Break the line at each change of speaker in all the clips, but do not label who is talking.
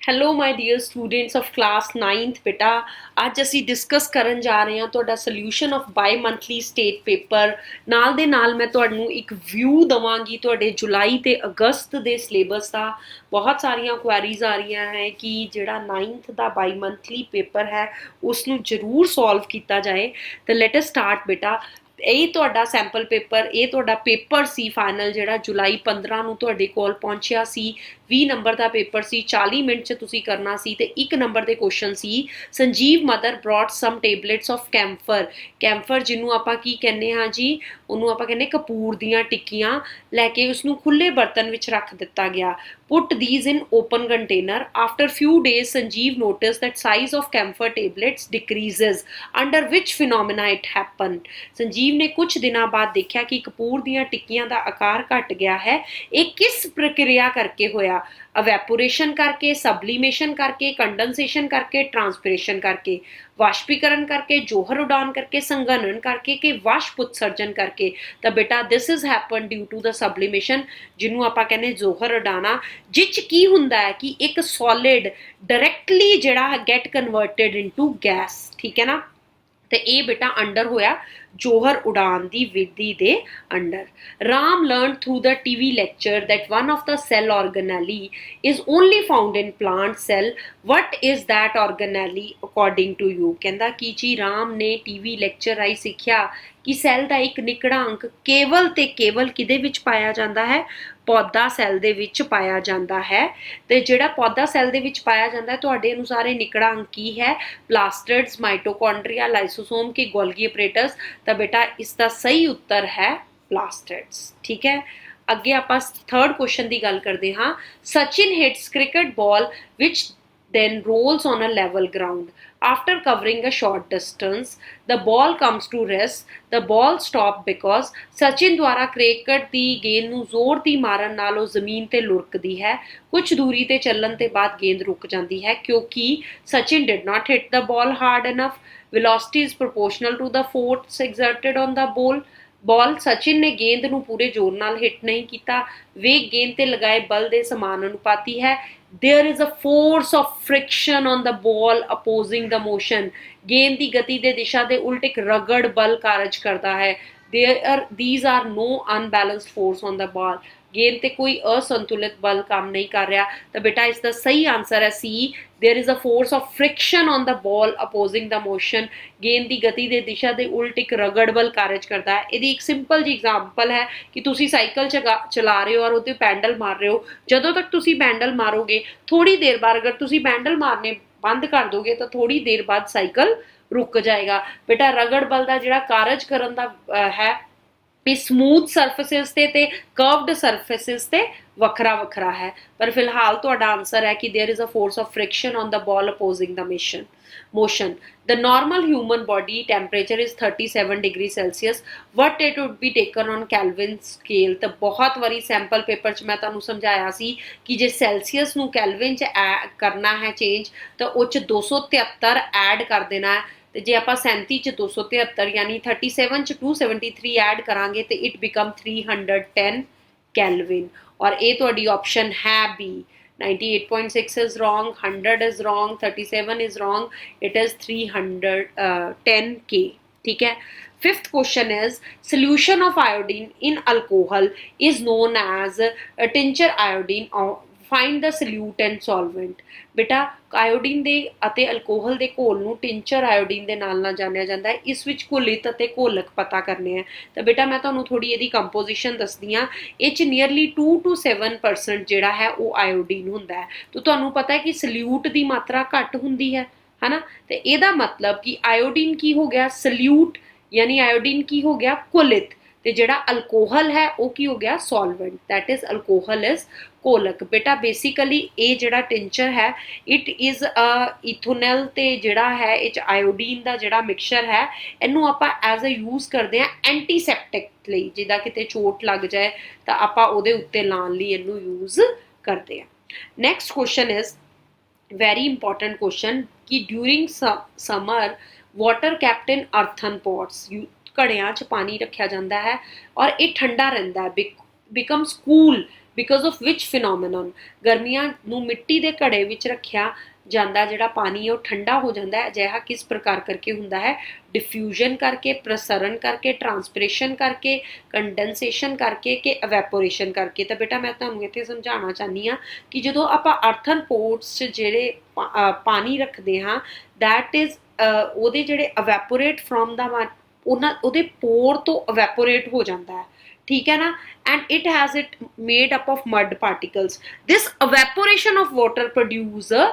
Hello my dear students of class 9th ਬੇਟਾ ਅੱਜ ਅਸੀਂ ਡਿਸਕਸ ਕਰਨ ਜਾ ਰਹੇ ਹਾਂ ਤੁਹਾਡਾ solution of bimonthly state paper ਨਾਲ ਦੇ ਨਾਲ ਮੈਂ ਤੁਹਾਨੂੰ ਇੱਕ ਵਿਊ ਦਵਾਂਗੀ ਤੁਹਾਡੇ ਜੁਲਾਈ ਤੇ ਅਗਸਤ ਦੇ ਸਿਲੇਬਸ ਦਾ। ਬਹੁਤ ਸਾਰੀਆਂ ਕੁਐਰੀਜ਼ ਆ ਰਹੀਆਂ ਹੈ ਕਿ ਜਿਹੜਾ 9th ਦਾ ਬਾਈ ਮੰਥਲੀ ਪੇਪਰ ਹੈ ਉਸ ਨੂੰ ਜ਼ਰੂਰ ਸੋਲਵ ਕੀਤਾ ਜਾਏ। ਤਾਂ ਲੈਟ ਅਸ ਸਟਾਰਟ ਬੇਟਾ। ਇਹ ਤੁਹਾਡਾ ਸੈਂਪਲ ਪੇਪਰ, ਇਹ ਤੁਹਾਡਾ ਪੇਪਰ ਸੀ ਫਾਈਨਲ ਜਿਹੜਾ ਜੁਲਾਈ 15 ਨੂੰ ਤੁਹਾਡੇ ਕੋਲ ਪਹੁੰਚਿਆ ਸੀ। 20 ਨੰਬਰ ਦਾ ਪੇਪਰ ਸੀ, 40 ਮਿੰਟ 'ਚ ਤੁਸੀਂ ਕਰਨਾ ਸੀ ਤੇ 1 ਨੰਬਰ ਦੇ ਕੁਐਸਚਨ ਸੀ। Sanjeev mother brought some tablets of camphor. Camphor ਜਿਹਨੂੰ ਆਪਾਂ ਕੀ ਕਹਿੰਦੇ ਹਾਂ ਜੀ, ਉਹਨੂੰ ਆਪਾਂ ਕਹਿੰਦੇ ਕਪੂਰ ਦੀਆਂ ਟਿੱਕੀਆਂ ਲੈ ਕੇ ਉਸਨੂੰ ਖੁੱਲੇ ਬਰਤਨ ਵਿੱਚ ਰੱਖ ਦਿੱਤਾ ਗਿਆ। Put these in open container. After few days, Sanjeev noticed that size of camphor tablets decreases. Under which phenomena it happened? Sanjeev ਨੇ ਕੁਝ ਦਿਨਾਂ ਬਾਅਦ ਦੇਖਿਆ ਕਿ ਕਪੂਰ ਦੀਆਂ ਟਿੱਕੀਆਂ ਦਾ ਆਕਾਰ ਘਟ ਗਿਆ ਹੈ। ਇਹ ਕਿਸ ਪ੍ਰਕਿਰਿਆ ਕਰਕੇ ਹੋਇਆ? ਅਵੈਪੋਰੇਸ਼ਨ ਕਰਕੇ, ਸਬਲੀਮੇਸ਼ਨ ਕਰਕੇ, ਕੰਡੈਂਸੇਸ਼ਨ ਕਰਕੇ, ਟ੍ਰਾਂਸਪੀਰੇਸ਼ਨ ਕਰਕੇ, ਵਾਸ਼ਪੀਕਰਨ ਕਰਕੇ, ਜੋਹਰ ਉਡਾਨ ਕਰਕੇ, ਸੰਘਨਨ ਕਰਕੇ ਕਿ ਵਾਸ਼ਪ ਉਤਸਰਜਨ ਕਰਕੇ। ਤਾਂ ਬੇਟਾ this is happen due to the sublimation, ਜਿਹਨੂੰ ਆਪਾਂ ਕਹਿੰਦੇ ਜੋਹਰ ਉਡਾਨਾ, ਜਿਹ 'ਚ ਕੀ ਹੁੰਦਾ ਹੈ ਕਿ ਇੱਕ ਸੋਲਿਡ ਡਾਇਰੈਕਟਲੀ ਜਿਹੜਾ ਗੈਟ ਕਨਵਰਟਡ ਇਨਟੂ ਗੈਸ। ਠੀਕ ਹੈ ਨਾ। ਤੇ ਇਹ ਬੇਟਾ ਅੰਡਰ ਹੋਇਆ ਜੋਹਰ ਉਡਾਨ ਦੀ ਵਿਧੀ ਦੇ under. Ram learned through the TV lecture that one of the cell organelle is only found in plant cell. What is that organelle according to you? ਕਹਿੰਦਾ ਕਿ ਜੀ ਰਾਮ ਨੇ ਟੀਵੀ ਲੈਕਚਰ ਰਾਹੀਂ ਸਿੱਖਿਆ ਕਿ ਸੈੱਲ ਦਾ ਇੱਕ ਨਿਕੜਾ ਅੰਕ ਕੇਵਲ ਤੇ ਕੇਵਲ ਕਿਹਦੇ ਵਿੱਚ ਪਾਇਆ ਜਾਂਦਾ ਹੈ? ਪੌਦਾ ਸੈੱਲ ਦੇ ਵਿੱਚ ਪਾਇਆ ਜਾਂਦਾ ਹੈ। ਤੇ ਜਿਹੜਾ ਪੌਦਾ ਸੈੱਲ ਦੇ ਵਿੱਚ ਪਾਇਆ ਜਾਂਦਾ ਹੈ ਤੁਹਾਡੇ ਅਨੁਸਾਰ ਇਹ ਨਿਕੜਾ ਅੰਕ ਕੀ ਹੈ? ਪਲਾਸਟਿਡਸ, ਮਾਈਟੋਕੌਂਡਰੀਆ, ਲਾਈਸੋਸੋਮ ਕਿ ਗੋਲਗੀ ਆਪਰੇਟਸ। ਤਾਂ ਬੇਟਾ ਇਸ ਦਾ ਸਹੀ ਉੱਤਰ ਹੈ ਪਲਾਸਟਿਡਸ। ਠੀਕ ਹੈ। ਅੱਗੇ ਆਪਾਂ ਥਰਡ ਕੁਐਸਚਨ ਦੀ ਗੱਲ ਕਰਦੇ ਹਾਂ। ਸਚਿਨ ਹਿਟਸ ਕ੍ਰਿਕਟ ਬਾਲ ਵਿਚ then rolls on a level ground. After covering a short distance, the ball comes to rest. The ball stopped because Sachin ਦੁਆਰਾ ਕ੍ਰਿਕਟ ਦੀ ਗੇਂਦ ਨੂੰ ਜ਼ੋਰ ਦੀ ਮਾਰਨ ਨਾਲ ਉਹ ਜ਼ਮੀਨ ਤੇ ਲੁੜਕਦੀ ਹੈ। ਕੁਝ ਦੂਰੀ ਤੇ ਚੱਲਣ ਤੇ ਬਾਅਦ ਗੇਂਦ ਰੁਕ ਜਾਂਦੀ ਹੈ ਕਿਉਂਕਿ Sachin did not hit the ball hard enough. Velocity is proportional to the force exerted on the ball. Sachin ਨੇ ਗੇਂਦ ਨੂੰ ਪੂਰੇ ਜ਼ੋਰ ਨਾਲ ਹਿੱਟ ਨਹੀਂ ਕੀਤਾ। ਵੇਗ ਗੇਂਦ ਤੇ ਲਗਾਏ ਬਲ ਦੇ ਸਮਾਨ ਅਨੁਪਾਤੀ ਹੈ। There is a force of friction on the ball opposing the motion. ਗੇਂਦ ਦੀ ਗਤੀ ਦੇ ਦਿਸ਼ਾ ਦੇ ਉਲਟ ਇੱਕ ਰਗੜ ਬਲ ਕਾਰਜ ਕਰਦਾ ਹੈ। These are no unbalanced force on the ball. ਗੇਂਦ ਤੇ ਕੋਈ ਅਸੰਤੁਲਿਤ ਬਲ ਕੰਮ ਨਹੀਂ ਕਰ ਰਿਹਾ। ਤਾਂ ਬੇਟਾ ਇਸ ਦਾ ਸਹੀ ਆਨਸਰ ਹੈ ਸੀ। There is a force of friction on the ball opposing the motion. ਗੇਂਦ ਦੀ ਗਤੀ ਦੇ ਦਿਸ਼ਾ ਦੇ ਉਲਟ ਇੱਕ ਰਗੜ ਬਲ ਕਾਰਜ ਕਰਦਾ ਹੈ। ਇਹਦੀ ਇੱਕ ਸਿੰਪਲ ਜੀ ਐਗਜ਼ਾਮਪਲ ਹੈ ਕਿ ਤੁਸੀਂ ਸਾਈਕਲ ਚਲਾ ਰਹੇ ਹੋ ਔਰ ਉਹਦੇ ਪੈਡਲ ਮਾਰ ਰਹੇ ਹੋ। ਜਦੋਂ ਤੱਕ ਤੁਸੀਂ ਪੈਡਲ ਮਾਰੋਗੇ ਥੋੜੀ ਦੇਰ ਬਾਅਦ ਅਗਰ ਤੁਸੀਂ ਪੈਡਲ ਮਾਰਨੇ ਬੰਦ ਕਰ ਦੋਗੇ ਤਾਂ ਥੋੜੀ ਦੇਰ ਬਾਅਦ ਸਾਈਕਲ ਰੁਕ ਜਾਏਗਾ। ਬੇਟਾ ਰਗੜ ਬਲ ਦਾ ਜਿਹੜਾ ਕਾਰਜ ਕਰਨ ਦਾ ਹੈ ਇਹ ਸਮੂਥ ਸਰਫੇਸਿਸ ਤੇ ਕਰਵਡ ਸਰਫੇਸਿਸ ਤੇ ਵੱਖਰਾ ਵੱਖਰਾ ਹੈ। ਪਰ ਫਿਲਹਾਲ ਤੁਹਾਡਾ ਆਨਸਰ ਹੈ ਕਿ there is a force of friction on the ball opposing the motion. The normal human body temperature is 37 degrees Celsius. What it would be taken on Kelvin scale? ਤਾਂ ਬਹੁਤ ਵਾਰੀ ਸੈਂਪਲ ਪੇਪਰ 'ਚ ਮੈਂ ਤੁਹਾਨੂੰ ਸਮਝਾਇਆ ਸੀ ਕਿ ਜੇ ਸੈਲਸੀਅਸ ਨੂੰ ਕੈਲਵਿਨ 'ਚ ਕਰਨਾ ਹੈ ਚੇਂਜ ਤਾਂ ਉਹ 'ਚ 273 ਐਡ ਕਰ ਦੇਣਾ ਹੈ। ਤੇ ਜੇ ਆਪਾਂ 37 'ਚ 273 ਯਾਨੀ 37 'ਚ 273 ਐਡ ਕਰਾਂਗੇ ਤੇ ਇਟ ਬਿਕਮ 310 ਕੈਲਵਿਨ। ਔਰ ਇਹ ਤੁਹਾਡੀ ਆਪਸ਼ਨ ਹੈ B. 98.6 is wrong, 100 is wrong, 37 is wrong. It is 310 K. ठीक है। Fifth question is solution of iodine in alcohol is known as tincture iodine. Find the solute and solvent. ਬੇਟਾ iodine ਦੇ ਅਤੇ alcohol ਦੇ ਘੋਲ ਨੂੰ tincture iodine ਦੇ ਨਾਲ ਜਾਣਿਆ ਜਾਂਦਾ ਹੈ। ਇਸ ਵਿੱਚ ਘੁਲਿਤ ਅਤੇ ਘੋਲਕ ਪਤਾ ਕਰਨੇ ਹੈ। ਤਾਂ ਬੇਟਾ ਮੈਂ ਤੁਹਾਨੂੰ ਥੋੜੀ ਇਹਦੀ ਕੰਪੋਜੀਸ਼ਨ ਦੱਸਦੀ ਹਾਂ। ਇਹ 'ਚ ਨੀਅਰਲੀ 2 to 7% ਜਿਹੜਾ ਹੈ ਉਹ ਆਇਓਡੀਨ ਹੁੰਦਾ ਹੈ। ਤਾਂ ਤੁਹਾਨੂੰ ਪਤਾ ਹੈ ਕਿ ਸਲਿਊਟ ਦੀ ਮਾਤਰਾ ਘੱਟ ਹੁੰਦੀ ਹੈ ਹਨਾ। ਤੇ ਇਹਦਾ ਮਤਲਬ ਕਿ ਆਇਓਡੀਨ ਕੀ ਹੋ ਗਿਆ? ਸਲਿਊਟ। ਯਾਨੀ ਆਇਓਡੀਨ ਕੀ ਹੋ ਗਿਆ? ਘੁਲਿਤ। ਤੇ ਜਿਹੜਾ ਅਲਕੋਹਲ ਹੈ ਉਹ ਕੀ ਹੋ ਗਿਆ? Solvent. That is alcohol is ਘੋਲਕ। ਬੇਟਾ ਬੇਸਿਕਲੀ ਇਹ ਜਿਹੜਾ ਟਿੰਚਰ ਹੈ ਇਟ ਇਜ਼ ਇਥੋਨਲ ਤੇ ਜਿਹੜਾ ਹੈ ਇਹ 'ਚ ਆਇਓਡੀਨ ਦਾ ਜਿਹੜਾ ਮਿਕਸਚਰ ਹੈ ਇਹਨੂੰ ਆਪਾਂ ਐਜ਼ ਅ ਯੂਜ਼ ਕਰਦੇ ਹਾਂ ਐਂਟੀਸੈਪਟਿਕ ਲਈ। ਜਿੱਦਾਂ ਕਿਤੇ ਚੋਟ ਲੱਗ ਜਾਏ ਤਾਂ ਆਪਾਂ ਉਹਦੇ ਉੱਤੇ ਲਾਉਣ ਲਈ ਇਹਨੂੰ ਯੂਜ਼ ਕਰਦੇ ਹਾਂ। Next question is very important question ਕਿ ਡਿਊਰਿੰਗ ਸਮਰ ਵਾਟਰ ਕੈਪਟ ਇਨ ਅਰਥਨ ਪੋਟਸ। ਘੜਿਆਂ 'ਚ ਪਾਣੀ ਰੱਖਿਆ ਜਾਂਦਾ ਹੈ ਔਰ ਇਹ ਠੰਡਾ ਰਹਿੰਦਾ ਹੈ, becomes cool because of which phenomenon गर्मियां नूं मिट्टी दे घड़े विच रखिया ਜਾਂਦਾ ਜਿਹੜਾ ਪਾਣੀ ਉਹ ਠੰਡਾ ਹੋ ਜਾਂਦਾ ਹੈ ਅਜਿਹਾ ਕਿਸ ਪ੍ਰਕਾਰ ਕਰਕੇ ਹੁੰਦਾ ਹੈ ਡਿਫਿਊਜ਼ਨ ਕਰਕੇ ਪ੍ਰਸਰਣ ਕਰਕੇ ਟਰਾਂਸਪੀਰੇਸ਼ਨ ਕਰਕੇ ਕੰਡੈਂਸੇਸ਼ਨ ਕਰਕੇ ਕਿ ਇਵੈਪੋਰੇਸ਼ਨ ਕਰਕੇ ਤਾਂ ਬੇਟਾ ਮੈਂ ਤੁਹਾਨੂੰ ਇੱਥੇ ਸਮਝਾਉਣਾ ਚਾਹੁੰਦੀ ਹਾਂ ਕਿ ਜਦੋਂ ਆਪਾਂ ਅਰਥਨ ਪੋਰਟਸ 'ਚ ਜਿਹੜੇ ਪਾਣੀ ਰੱਖਦੇ ਹਾਂ ਦੈਟ ਇਜ਼ ਉਹਦੇ ਜਿਹੜੇ ਇਵੈਪੋਰੇਟ ਫਰੋਮ ਦਾ ਉਹਦੇ ਪੋਰ ਤੋਂ ਇਵੈਪੋਰੇਟ ਹੋ ਜਾਂਦਾ ਹੈ ठीक है ना and it has it made up of mud particles this evaporation of water produce a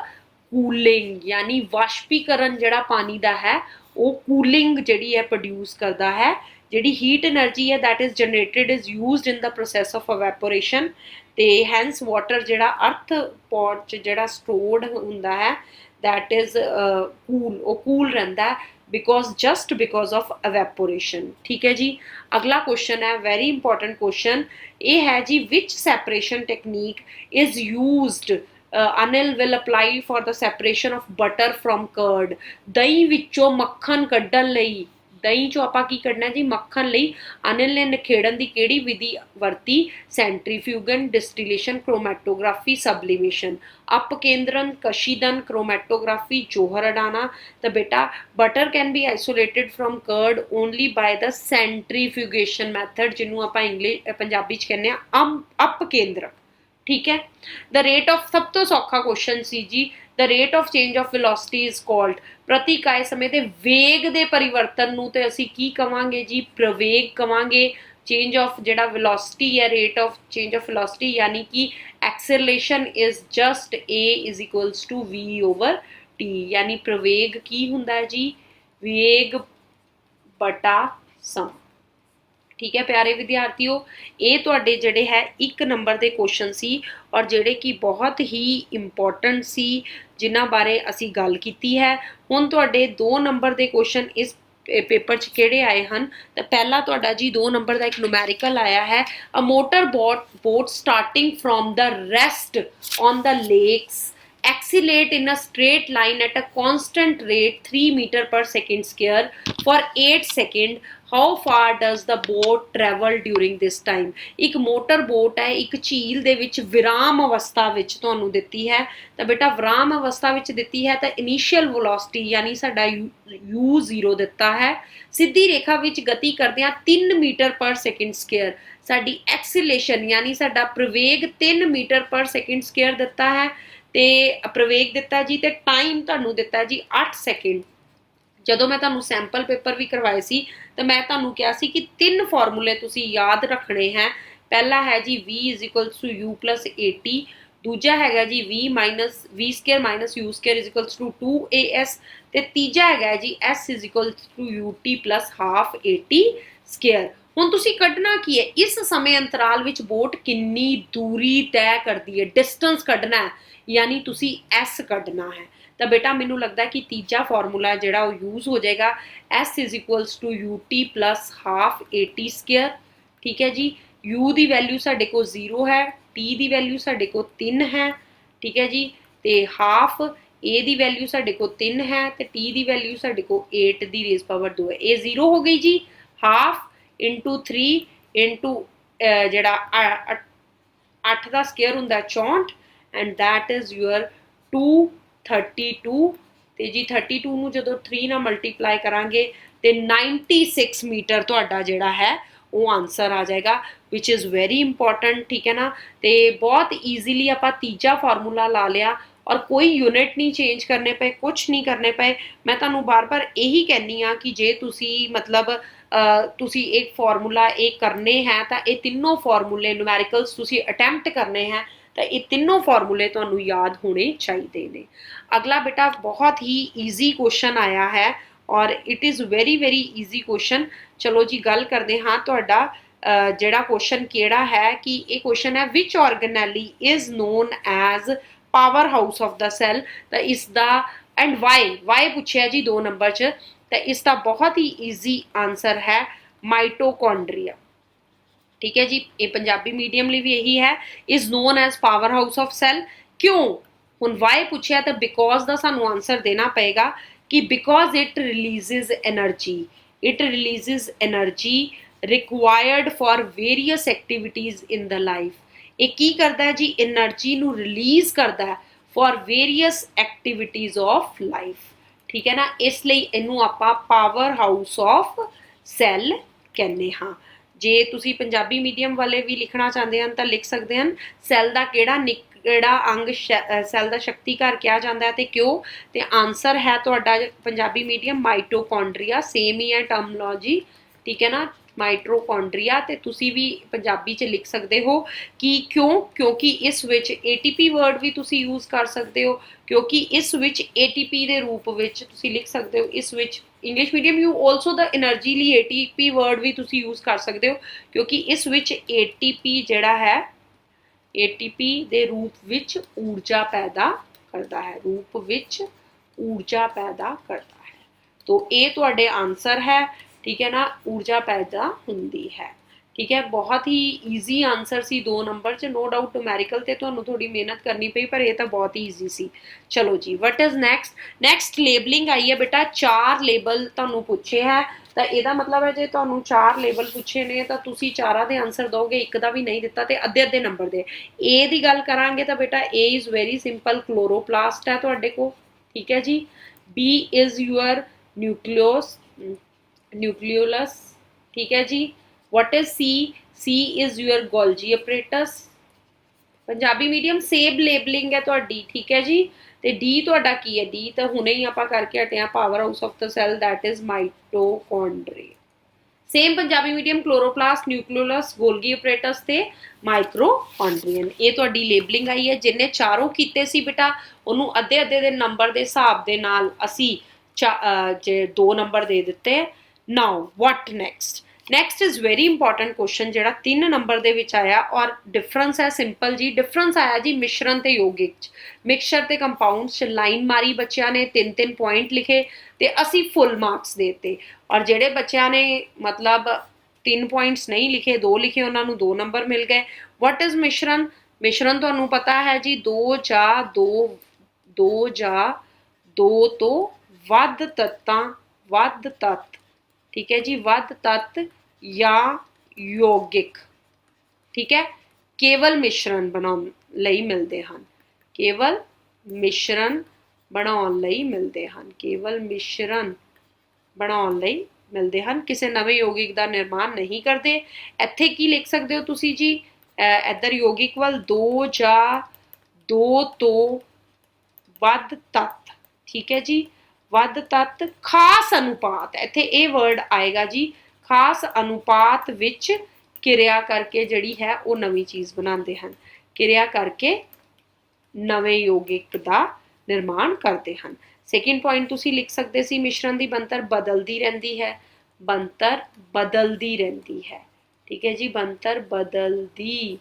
cooling यानी वाष्पीकरण ਜਿਹੜਾ ਪਾਣੀ ਦਾ ਹੈ ਉਹ cooling ਜਿਹੜੀ ਹੈ produce ਕਰਦਾ ਹੈ ਜਿਹੜੀ heat energy ਹੈ that is generated is used in the process of evaporation ਤੇ hence water ਜਿਹੜਾ earth pot ਚ ਜਿਹੜਾ stored ਹੁੰਦਾ ਹੈ that is cool ਉਹ cool ਰਹਿੰਦਾ ਹੈ just because of evaporation ठीक है जी अगला क्वेश्चन है very important question ये है जी which separation technique is used Anil will apply for the separation of butter from curd दही विचों मक्खन कड्ढण लई ਦਹੀਂ ਚੋਂ ਆਪਾਂ ਕੀ ਕੱਢਣਾ ਜੀ ਮੱਖਣ ਲਈ ਅਨਿਲ ਨੇ ਨਿਖੇੜਨ ਦੀ ਕਿਹੜੀ ਵਿਧੀ ਵਰਤੀ ਸੈਂਟਰੀਫਿਊਗਨ ਡਿਸਟਿਲੇਸ਼ਨ ਕ੍ਰੋਮੈਟੋਗ੍ਰਾਫੀ ਸਬਲੀਮੇਸ਼ਨ ਅਪਕੇਂਦਰਨ ਕਸ਼ੀਦਨ ਕ੍ਰੋਮੈਟੋਗ੍ਰਾਫੀ ਜੋਹਰ ਅਡਾਨਾ ਤਾਂ ਬੇਟਾ butter can be isolated from curd only by the centrifugation method ਜਿਹਨੂੰ ਆਪਾਂ ਪੰਜਾਬੀ ਚ ਕਹਿੰਦੇ ਆ ਅਪਕੇਂਦਰਕ ठीक है द रेट ऑफ सब तो सौखा question C G the rate of change of velocity is called प्रति इकाई समय ਦੇ ਵੇਗ ਦੇ ਪਰਿਵਰਤਨ ਨੂੰ ਤੇ ਅਸੀਂ ਕੀ ਕਵਾਂਗੇ ਜੀ ਪ੍ਰਵੇਗ ਕਵਾਂਗੇ चेंज ऑफ ਜਿਹੜਾ velocity ਹੈ rate of change of velocity यानी कि acceleration is just a is equals to v over t यानी प्रवेग ਕੀ ਹੁੰਦਾ ਹੈ ਜੀ ਵੇਗ ਬਟਾ ਸਮ ठीक है प्यारे विद्यार्थियों ये तुहाडे जिहड़े है एक नंबर के क्वेश्चन सी और जिहड़े कि बहुत ही इंपॉर्टेंट सी जिन्हां बारे असी गल कीती है हुण तुहाडे 2 नंबर के क्वेश्चन इस पेपर च किहड़े आए हैं तो पहला तुहाडा जी 2 नंबर का एक न्यूमेरिकल आया है a motor boat starting from the rest on the lakes accelerate in a straight line at a constant rate 3 meter per second square for 8 seconds how far does the boat travel during this time ਇੱਕ motor boat ਹੈ ਇੱਕ ਝੀਲ ਦੇ ਵਿੱਚ ਵਿਰਾਮ ਅਵਸਥਾ ਵਿੱਚ ਤੁਹਾਨੂੰ ਦਿੱਤੀ ਹੈ ਤਾਂ ਬੇਟਾ ਵਿਰਾਮ ਅਵਸਥਾ ਵਿੱਚ ਦਿੱਤੀ ਹੈ ਤਾਂ ਇਨੀਸ਼ੀਅਲ ਵੈਲੋਸਿਟੀ ਯਾਨੀ ਸਾਡਾ u0 ਦਿੱਤਾ ਹੈ ਸਿੱਧੀ ਰੇਖਾ ਵਿੱਚ ਗਤੀ ਕਰਦਿਆਂ 3 ਮੀਟਰ ਪਰ ਸੈਕਿੰਡ ਸਕੁਅਰ ਸਾਡੀ ਐਕਸੀਲੇਸ਼ਨ ਯਾਨੀ ਸਾਡਾ ਪ੍ਰਵੇਗ 3 ਮੀਟਰ ਪਰ ਸੈਕਿੰਡ ਸਕੁਅਰ ਦਿੱਤਾ ਹੈ ਤੇ ਪ੍ਰਵੇਗ ਦਿੱਤਾ ਜੀ ਤੇ ਟਾਈਮ ਤੁਹਾਨੂੰ ਦਿੱਤਾ ਜੀ 8 ਸੈਕਿੰਡ ਜਦੋਂ ਮੈਂ ਤੁਹਾਨੂੰ ਸੈਂਪਲ ਪੇਪਰ ਵੀ ਕਰਵਾਏ ਸੀ ਤਾਂ ਮੈਂ ਤੁਹਾਨੂੰ ਕਿਹਾ ਸੀ ਕਿ 3 ਫਾਰਮੂਲੇ ਤੁਸੀਂ ਯਾਦ ਰੱਖਣੇ ਹੈ ਪਹਿਲਾ ਹੈ ਜੀ v u + at ਦੂਜਾ ਹੈਗਾ ਜੀ v - u² = 2as ਤੇ ਤੀਜਾ ਹੈਗਾ ਜੀ s ut + ½ at²। ਹੁਣ ਤੁਸੀਂ ਕੱਢਣਾ ਕੀ ਹੈ ਇਸ ਸਮੇਂ ਅੰਤਰਾਲ ਵਿੱਚ ਬੋਟ ਕਿੰਨੀ ਦੂਰੀ ਤੈਅ ਕਰਦੀ ਹੈ ਡਿਸਟੈਂਸ ਕੱਢਣਾ ਹੈ यानी तुसी S कढ़ना है तो बेटा मैनू लगता है कि तीजा फॉर्मूला जिहड़ा वो यूज हो जाएगा S = ut + ½ at²। ठीक है जी u की वैल्यू साडे को 0 है t की वैल्यू साडे को 3 है ठीक है जी तो हाफ a की वैल्यू साडे को 3 है तो t की वैल्यू साडे को 8 की रेज़ पावर 2 है ये 0 हो गई जी हाफ इंटू 3 इंटू जिहड़ा 8 का स्केयर हुंदा 64 and that is your 232 ਤੇ ਜੀ 32 ਨੂੰ ਜਦੋਂ 3 ਨਾਲ ਮਲਟੀਪਲਾਈ ਕਰਾਂਗੇ ਤੇ 96 ਮੀਟਰ ਤੁਹਾਡਾ ਜਿਹੜਾ ਹੈ ਉਹ ਆਨਸਰ ਆ ਜਾਏਗਾ which is very important ਠੀਕ ਹੈ ਨਾ ਤੇ ਬਹੁਤ ਈਜ਼ੀਲੀ ਆਪਾਂ ਤੀਜਾ ਫਾਰਮੂਲਾ ਲਾ ਲਿਆ ਔਰ ਕੋਈ ਯੂਨਿਟ ਨਹੀਂ ਚੇਂਜ ਕਰਨੇ ਪਏ ਕੁਝ ਨਹੀਂ ਕਰਨੇ ਪਏ ਮੈਂ ਤੁਹਾਨੂੰ ਬਾਰ-ਬਾਰ ਇਹੀ ਕਹਿੰਨੀ ਆ ਕਿ ਜੇ ਤੁਸੀਂ ਮਤਲਬ ਤੁਸੀਂ ਇੱਕ ਫਾਰਮੂਲਾ ਇਹ ਕਰਨੇ ਹੈ ਤਾਂ ਇਹ ਤਿੰਨੋਂ ਫਾਰਮੂਲੇ ਨਿਊਮੈਰੀਕਲਸ ਤੁਸੀਂ ਅਟੈਂਪਟ ਕਰਨੇ ਹੈ तो ये तीनों फॉर्मूले तुहानू याद होने चाहिए ने। अगला बेटा बहुत ही ईजी क्वेश्चन आया है और it is very very easy question. चलो जी गल करते हाँ तुहाडा जिहड़ा क्वेश्चन किहड़ा है कि ये क्वेश्चन है which organelle is known as power house of the cell तो इसका एंड वाई पूछा जी 2 नंबर च तो इसका बहुत ही ईजी आंसर है माइटोकॉन्ड्रिया। ठीक है जी ये पंजाबी मीडियम लिए भी यही है is known as power house of cell क्यों हुण वाई पूछा तो बिकॉज का सानू आंसर देना पेगा कि because it releases energy required for various activities in the life ਇਹ ਕੀ ਕਰਦਾ ਹੈ ਜੀ, એનર્ਜੀ ਨੂੰ ਰਿਲੀਜ਼ ਕਰਦਾ ਹੈ for various activities of life. ਠੀਕ ਹੈ ਨਾ, ਇਸ ਲਈ ਇਹਨੂੰ ਆਪਾਂ ਪਾਵਰ ਹਾਊਸ ਆਫ ਸੈੱਲ ਕਹਿੰਦੇ ਹਾਂ। ਜੇ ਤੁਸੀਂ ਪੰਜਾਬੀ ਮੀਡੀਅਮ ਵਾਲੇ ਵੀ ਲਿਖਣਾ ਚਾਹੁੰਦੇ ਹਨ ਤਾਂ ਲਿਖ ਸਕਦੇ ਹਨ, ਸੈੱਲ ਦਾ ਕਿਹੜਾ ਅੰਗ ਸੈੱਲ ਦਾ ਸ਼ਕਤੀ ਘਰ ਕਿਹਾ ਜਾਂਦਾ ਹੈ ਤੇ ਕਿਉਂ। ਤੇ ਆਨਸਰ ਹੈ ਤੁਹਾਡਾ ਪੰਜਾਬੀ ਮੀਡੀਅਮ ਮਾਈਟੋਕੌਂਡਰੀਆ, ਸੇਮ ਹੀ ਹੈ ਟਰਮਨੋਲੋਜੀ। ਠੀਕ ਹੈ ਨਾ, ਮਾਈਟੋਕੌਂਡਰੀਆ। ਤੇ ਤੁਸੀਂ ਵੀ ਪੰਜਾਬੀ 'ਚ ਲਿਖ ਸਕਦੇ ਹੋ ਕਿ ਕਿਉਂ, ਕਿਉਂਕਿ ਇਸ ਵਿੱਚ ATP ਵਰਡ ਵੀ ਤੁਸੀਂ ਯੂਜ਼ ਕਰ ਸਕਦੇ ਹੋ, ਕਿਉਂਕਿ ਇਸ ਵਿੱਚ ATP ਦੇ ਰੂਪ ਵਿੱਚ ਤੁਸੀਂ ਲਿਖ ਸਕਦੇ ਹੋ। ਇਸ ਵਿੱਚ English medium you also the energy ਲਈ ATP ਵਰਡ ਵੀ ਤੁਸੀਂ ਯੂਜ਼ ਕਰ ਸਕਦੇ ਹੋ, ਕਿਉਂਕਿ ਇਸ ਵਿੱਚ ATP ਜਿਹੜਾ ਹੈ ATP ਦੇ ਰੂਪ ਵਿੱਚ ਊਰਜਾ ਪੈਦਾ ਕਰਦਾ ਹੈ, ਰੂਪ ਵਿੱਚ ਊਰਜਾ ਪੈਦਾ ਕਰਦਾ ਹੈ। ਤੋ ਇਹ ਤੁਹਾਡੇ ਆਨਸਰ ਹੈ। ਠੀਕ ਹੈ ਨਾ, ਊਰਜਾ ਪੈਦਾ ਹੁੰਦੀ ਹੈ। ਠੀਕ ਹੈ, ਬਹੁਤ ਹੀ ਈਜ਼ੀ ਆਨਸਰ ਸੀ 2 ਨੰਬਰ 'ਚ। ਨੋ ਡਾਊਟ ਨੂਮੈਰੀਕਲ ਤੇ ਤੁਹਾਨੂੰ ਥੋੜੀ ਮਿਹਨਤ ਕਰਨੀ ਪਈ, ਪਰ ਇਹ ਤਾਂ ਬਹੁਤ ਹੀ ਈਜ਼ੀ ਸੀ। ਚਲੋ ਜੀ, ਵਟ ਇਜ਼ ਨੈਕਸਟ ਲੇਬਲਿੰਗ ਆਈ ਹੈ ਬੇਟਾ। 4 ਲੇਬਲ ਤੁਹਾਨੂੰ ਪੁੱਛੇ ਹੈ, ਤਾਂ ਇਹਦਾ ਮਤਲਬ ਹੈ ਜੇ ਤੁਹਾਨੂੰ 4 ਲੇਬਲ ਪੁੱਛੇ ਨੇ ਤਾਂ ਤੁਸੀਂ 4 ਦੇ ਆਨਸਰ ਦੋਗੇ, ਇੱਕ ਦਾ ਵੀ ਨਹੀਂ ਦਿੱਤਾ ਤੇ ਅੱਧੇ ਨੰਬਰ ਦੇ। ਏ ਦੀ ਗੱਲ ਕਰਾਂਗੇ ਤਾਂ ਬੇਟਾ A is very simple, chloroplast ਹੈ ਤੁਹਾਡੇ ਕੋਲ। ਠੀਕ ਹੈ ਜੀ। B is your nucleolus. ठीक है जी। What is C, C is your Golgi apparatus. Punjabi medium same labelling है तुहाडी। ठीक है जी। ते डी तुहाडा की है, डी तो हुणे ही आपां करके हटे हां, power house of the cell that is mitochondria. Same Punjabi medium chloroplast, nucleolus, Golgi apparatus ते माइक्रोकॉन्ड्रियन। ये तुहाडी लेबलिंग आई है। जिन्ने चारों कीते सी बेटा उहनूं अद्धे अद्धे दे नंबर दे हिसाब दे नाल असी 2 नंबर दे दिते। Now what next is very important question जिहड़ा 3 नंबर दे विच आया और डिफरेंस है सिंपल जी। डिफरेंस आया जी मिश्रण ते यौगिक। मिक्सचर ते कंपाउंड्स च लाइन मारी बच्चों ने, 3-3 पॉइंट लिखे ते असी फुल मार्क्स देते। और जिहड़े बच्चों ने मतलब 3 पॉइंट्स नहीं लिखे, 2 लिखे, उन्होंने 2 नंबर मिल गए। व्हाट इज मिश्रण, मिश्रण तुहानूं पता है जी 2 ਜਾਂ 2 ਤੋਂ ਵੱਧ ਤੱਤਾਂ, ਵੱਧ ਤੱਤ। ठीक है जी, ਵੱਧ ਤੱਤ ਜਾਂ ਯੌਗਿਕ। ठीक है, केवल मिश्रण बनाउण ਲਈ ਮਿਲਦੇ ਹਨ, केवल मिश्रण ਬਣਾਉਣ ਲਈ ਮਿਲਦੇ ਹਨ, केवल मिश्रण ਬਣਾਉਣ ਲਈ ਮਿਲਦੇ ਹਨ, ਕਿਸੇ ਨਵੇਂ ਯੌਗਿਕ ਦਾ ਨਿਰਮਾਣ ਨਹੀਂ ਕਰਦੇ। ਇੱਥੇ ਕੀ ਲਿਖ ਸਕਦੇ ਹੋ ਤੁਸੀਂ ਜੀ, ਇੱਧਰ ਯੌਗਿਕ ਵੱਲ 2 ਜਾਂ 2 ਤੋਂ ਵੱਧ ਤੱਤ। ਠੀਕ ਹੈ ਜੀ, ਵੱਧ ਤੱਤ ਖਾਸ ਅਨੁਪਾਤ, ਇੱਥੇ ਇਹ ਵਰਡ ਆਏਗਾ ਜੀ, ਖਾਸ ਅਨੁਪਾਤ ਵਿੱਚ ਕਿਰਿਆ ਕਰਕੇ ਜਿਹੜੀ ਹੈ ਉਹ ਨਵੀਂ ਚੀਜ਼ ਬਣਾਉਂਦੇ ਹਨ, ਕਿਰਿਆ ਕਰਕੇ ਨਵੇਂ ਯੌਗਿਕ ਦਾ ਨਿਰਮਾਣ ਕਰਦੇ ਹਨ। ਸੈਕਿੰਡ ਪੁਆਇੰਟ ਤੁਸੀਂ ਲਿਖ ਸਕਦੇ ਸੀ, ਮਿਸ਼ਰਣ ਦੀ ਬਣਤਰ ਬਦਲਦੀ ਰਹਿੰਦੀ ਹੈ, ਬਣਤਰ ਬਦਲਦੀ ਰਹਿੰਦੀ ਹੈ। ਠੀਕ ਹੈ ਜੀ, ਬਣਤਰ ਬਦਲਦੀ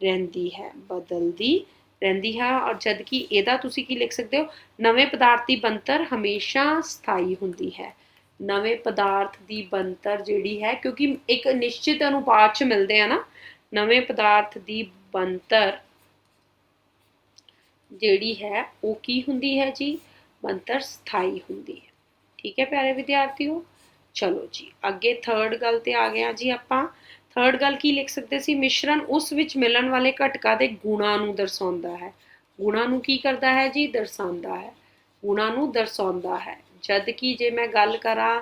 ਰਹਿੰਦੀ ਹੈ, ਬਦਲਦੀ ਰਹਿੰਦੀ ਹੈ। ਔਰ ਜਦ ਕਿ ਇਹਦਾ ਤੁਸੀਂ ਕੀ ਲਿਖ ਸਕਦੇ ਹੋ, ਨਵੇਂ ਪਦਾਰਥ ਦੀ ਬਣਤਰ ਹਮੇਸ਼ਾ ਸਥਾਈ ਹੁੰਦੀ ਹੈ। ਨਵੇਂ ਪਦਾਰਥ ਦੀ ਬਣਤਰ ਜਿਹੜੀ ਹੈ, ਕਿਉਂਕਿ ਇੱਕ ਨਿਸ਼ਚਿਤ ਅਨੁਪਾਤ 'ਚ ਮਿਲਦੇ ਆ ਨਾ, ਨਵੇਂ ਪਦਾਰਥ ਦੀ ਬਣਤਰ ਜਿਹੜੀ ਹੈ ਉਹ ਕੀ ਹੁੰਦੀ ਹੈ ਜੀ, ਬਣਤਰ ਸਥਾਈ ਹੁੰਦੀ ਹੈ। ਠੀਕ ਹੈ ਪਿਆਰੇ ਵਿਦਿਆਰਥੀਓ। ਚਲੋ ਜੀ ਅੱਗੇ ਥਰਡ ਗੱਲ ਤੇ ਆ ਗਏ ਜੀ ਆਪਾਂ। ਥਰਡ ਗੱਲ ਕੀ ਲਿਖ ਸਕਦੇ ਸੀ, ਮਿਸ਼ਰਣ ਉਸ ਵਿੱਚ ਮਿਲਣ ਵਾਲੇ ਘਟਕਾਂ ਦੇ ਗੁਣਾਂ ਨੂੰ ਦਰਸਾਉਂਦਾ ਹੈ। ਗੁਣਾਂ ਨੂੰ ਕੀ ਕਰਦਾ ਹੈ ਜੀ, ਦਰਸਾਉਂਦਾ ਹੈ, ਗੁਣਾਂ ਨੂੰ ਦਰਸਾਉਂਦਾ ਹੈ। ਜਦ ਕਿ ਜੇ ਮੈਂ ਗੱਲ ਕਰਾਂ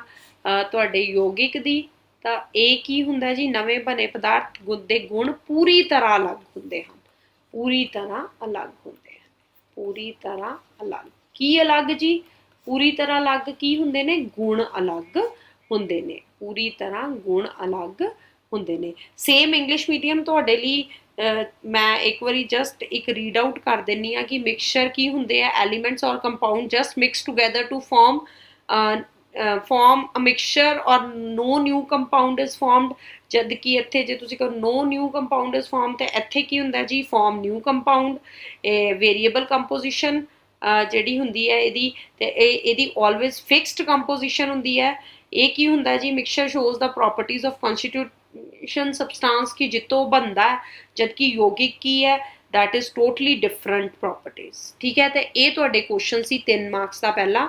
ਤੁਹਾਡੇ ਯੌਗਿਕ ਦੀ ਤਾਂ ਇਹ ਕੀ ਹੁੰਦਾ ਜੀ, ਨਵੇਂ ਬਣੇ ਪਦਾਰਥ ਦੇ ਗੁਣ ਪੂਰੀ ਤਰ੍ਹਾਂ ਅਲੱਗ ਹੁੰਦੇ ਹਨ, ਪੂਰੀ ਤਰ੍ਹਾਂ ਅਲੱਗ ਹੁੰਦੇ ਹਨ, ਪੂਰੀ ਤਰ੍ਹਾਂ ਅਲੱਗ। ਕੀ ਅਲੱਗ ਜੀ, ਪੂਰੀ ਤਰ੍ਹਾਂ ਅਲੱਗ ਕੀ ਹੁੰਦੇ ਨੇ, ਗੁਣ ਅਲੱਗ ਹੁੰਦੇ ਨੇ, ਪੂਰੀ ਤਰ੍ਹਾਂ ਗੁਣ ਅਲੱਗ ਹੁੰਦੇ ਨੇ। ਸੇਮ ਇੰਗਲਿਸ਼ ਮੀਡੀਅਮ ਤੁਹਾਡੇ ਲਈ ਮੈਂ ਇੱਕ ਵਾਰੀ ਜਸਟ ਇੱਕ ਰੀਡ ਆਊਟ ਕਰ ਦਿੰਦੀ ਹਾਂ ਕਿ ਮਿਕਸਚਰ ਕੀ ਹੁੰਦੇ ਆ, ਐਲੀਮੈਂਟਸ ਔਰ compound just mix together to form a mixture ਔਰ no new compound is formed. ਜਦ ਕਿ ਇੱਥੇ ਜੇ ਤੁਸੀਂ ਕਹੋ no new compound is formed ਤੇ ਇੱਥੇ ਕੀ ਹੁੰਦਾ ਜੀ, form new compound. Variable composition ਜਿਹੜੀ ਹੁੰਦੀ ਹੈ ਇਹਦੀ, ਤੇ ਇਹਦੀ ਆਲਵੇਜ਼ ਫਿਕਸਡ ਕੰਪੋਜੀਸ਼ਨ ਹੁੰਦੀ ਹੈ। ਇਹ ਕੀ ਹੁੰਦਾ ਜੀ, mixture shows the properties of constitution substance ਕਿ ਜਿੱਤੋਂ ਬਣਦਾ ਹੈ, ਜਦਕਿ ਯੌਗਿਕ ਕੀ ਹੈ, that is totally different properties. ठीक है, तो ये तुहाडे क्वेश्चन सी 3 मार्क्स का। पहला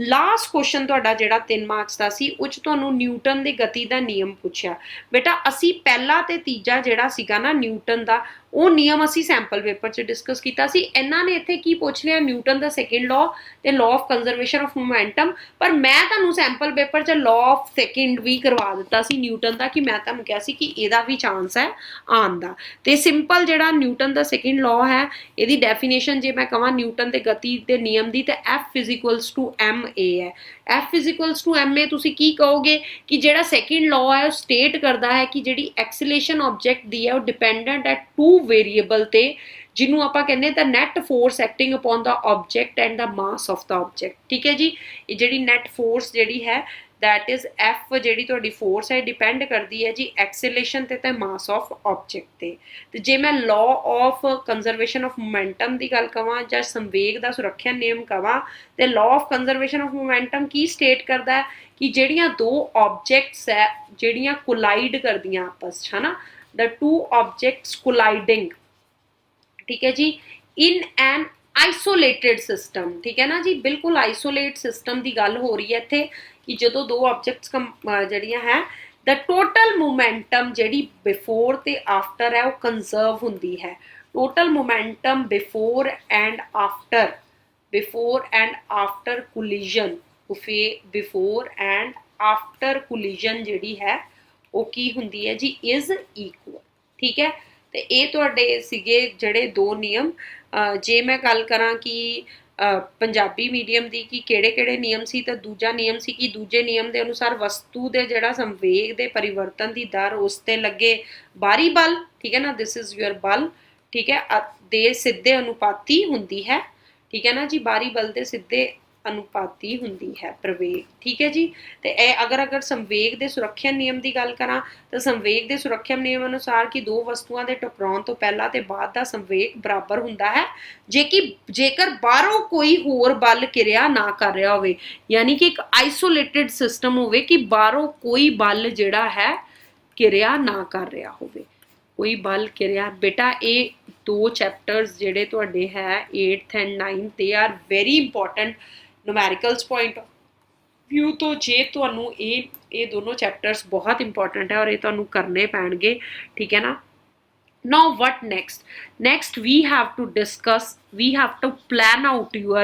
लास्ट क्वेश्चन तुहाडा जिहड़ा 3 मार्क्स का सी उह च तुहानूं न्यूटन दे गति दा नियम पुछया। बेटा असी पहला ते तीजा जिहड़ा सीगा ना न्यूटन दा ਉਹ ਨਿਯਮ ਅਸੀਂ ਸੈਂਪਲ ਪੇਪਰ 'ਚ ਡਿਸਕਸ ਕੀਤਾ ਸੀ। ਇਹਨਾਂ ਨੇ ਇੱਥੇ ਕੀ ਪੁੱਛ ਲਿਆ, ਨਿਊਟਨ ਦਾ ਸੈਕਿੰਡ ਲਾਅ ਤੇ law of conservation of momentum, ਪਰ ਮੈਂ ਤੁਹਾਨੂੰ ਸੈਂਪਲ ਪੇਪਰ 'ਚ ਲਾਅ ਆਫ ਸੈਕਿੰਡ ਵੀ ਕਰਵਾ ਦਿੱਤਾ ਸੀ ਨਿਊਟਨ ਦਾ, ਕਿ ਮੈਂ ਤੁਹਾਨੂੰ ਕਿਹਾ ਸੀ ਕਿ ਇਹਦਾ ਵੀ ਚਾਂਸ ਹੈ ਆਉਣ ਦਾ। ਤੇ ਸਿੰਪਲ ਜਿਹੜਾ ਨਿਊਟਨ ਦਾ ਸੈਕਿੰਡ ਲਾਅ ਹੈ, ਇਹਦੀ ਡੈਫੀਨੇਸ਼ਨ ਜੇ ਮੈਂ ਕਹਾਂ ਨਿਊਟਨ ਦੇ ਗਤੀ ਦੇ ਨਿਯਮ ਦੀ, ਤੇ F ਇਜ਼ ਟੂ ma ਹੈ। F ਇਜ਼ ਟੂ ma ਤੁਸੀਂ ਕੀ ਕਹੋਗੇ ਕਿ ਜਿਹੜਾ ਸੈਕਿੰਡ ਲਾਅ ਹੈ ਉਹ ਸਟੇਟ ਕਰਦਾ ਹੈ ਕਿ ਜਿਹੜੀ ਐਕਸੀਲੇਸ਼ਨ ਆਬਜੈਕਟ ਦੀ ਹੈ ਉਹ ਡਿਪੈਂਡੈਂਟ ਹੈ ਟੂ ਵੇਰੀਏਬਲ ਤੇ, ਜਿਹਨੂੰ ਆਪਾਂ ਕਹਿੰਦੇ ਤਾਂ net force acting upon the object and the mass of the object. ਠੀਕ ਹੈ ਜੀ, ਇਹ ਜਿਹੜੀ ਨੈਟ ਫੋਰਸ ਜਿਹੜੀ ਹੈ that is F ਜਿਹੜੀ ਤੁਹਾਡੀ ਫੋਰਸ ਹੈ ਡਿਪੈਂਡ ਕਰਦੀ ਹੈ ਜੀ ਐਕਸੀਲੇਸ਼ਨ ਤੇ ਮਾਸ ਆਫ ਆਬਜੈਕਟ ਤੇ। ਤੇ ਜੇ ਮੈਂ law of conservation of momentum ਦੀ ਗੱਲ ਕਵਾਂ ਜਾਂ ਸੰਵੇਗ ਦਾ ਸੁਰੱਖਿਆ ਨਿਯਮ ਕਵਾਂ, ਤੇ law of conservation of momentum Ki state ਕਰਦਾ ਹੈ ਕਿ ਜਿਹੜੀਆਂ ਦੋ ਆਬਜੈਕਟਸ ਹੈ ਜਿਹੜੀਆਂ ਕੋਲਾਈਡ ਕਰਦੀਆਂ ਆਪਸ 'ਚ, ਹੈ ਨਾ, the two objects colliding, ठीक है जी, in an isolated system, ठीक है ना जी, बिल्कुल आइसोलेट सिस्टम की गल हो रही है इत्थे कि जो दो ऑब्जेक्ट्स जड़ियां है द टोटल मोमेंटम जी बिफोर ते आफ्टर है वो कंजर्व होंदी है। Total momentum before and after collision, before and after collision जिहड़ी है वो की हुंदी है जी इज इक्वल। ठीक है, तो ये तुहाडे सीगे जिहड़े दो नियम। जे मैं गल करां कि पंजाबी मीडियम की कि किहड़े-किहड़े नियम सी, तो दूजा नियम सी कि दूजे नियम के अनुसार वस्तु के जिहड़ा संवेग के परिवर्तन की दर उस ते लगे बाहरी बल, ठीक है ना, दिस इज योर बल, ठीक है, दे सिद्धे अनुपाती हुंदी है। ठीक है ना जी, बाहरी बल के सिद्धे अनुपाती हुंदी है प्रवेग। ठीक है जी, तो अगर संवेग के सुरक्षा नियम की गल करा तो संवेग के सुरक्षा नियम अनुसार कि दो वस्तुओं के टकराउण तो पहला ते बाद का संवेग बराबर हुंदा है जेकर बाहरों कोई होर बल किरिया ना कर रहा होवे, यानी कि एक आइसोलेटेड सिस्टम होवे कि बाहरों कोई बल जिहड़ा है किरिया ना कर रहा होवे, कोई बल किरिया। बेटा ये दो चैप्टर्स जिहड़े तुहाडे है 8th and 9th they are very important numericals point of view तो। जे तुहानू ये दोनों चैप्टर्स बहुत इंपॉर्टेंट है और ये तुहानू करने पैणगे। ठीक है ना। Now what next we have to discuss, we have to plan out your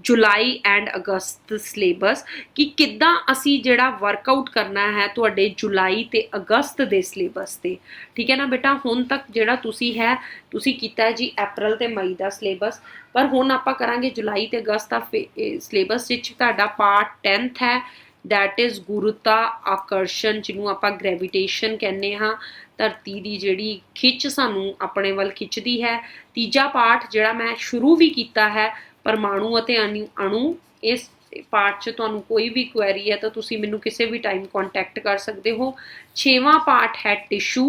July and August syllabus कि किद्दां असी जिहड़ा वर्कआउट करना है तुहाडे जुलाई ते अगस्त दे सिलेबस ते। ठीक है ना बेटा, हुण तक जिहड़ा तुसी है तुसी कीता है जी अप्रैल ते मई दा सिलेबस, पर हुण आपां करांगे जुलाई ते अगस्त दा सिलेबस जिच तुहाडा पार्ट 10th है दैट इज गुरुता आकर्षण, जिन्हों आपां ग्रेविटेशन कहने हाँ, धरती की जिहड़ी खिच सानू अपने वल खिंचती है। तीजा पार्ट जिहड़ा मैं शुरू भी किया है परमाणु अते अणु, इस पार्ट च तुहानू कोई भी क्वेरी है तो तुसी मैनू किसी भी टाइम कॉन्टैक्ट कर सकते हो। 6वां पार्ट है टिशू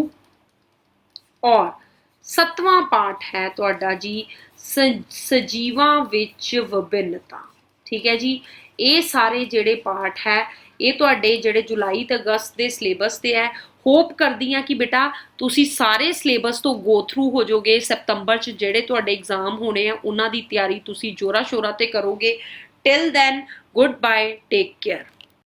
और 7वां पार्ट है तुहाडा जी सजीवां विच विभिन्नता। ठीक है जी, ये सारे जिहड़े पार्ट है ये तुहाडे जिहड़े जुलाई ते अगस्त के सिलेबस ते है। होप करदी हाँ कि बेटा तुसी सारे सिलेबस तो गो थ्रू हो जाओगे। सितंबर च जिहड़े तुहाडे एग्जाम होने हैं उन्हां दी तैयारी तुसी जोरा शोरा ते करोगे। Till then good bye, take care.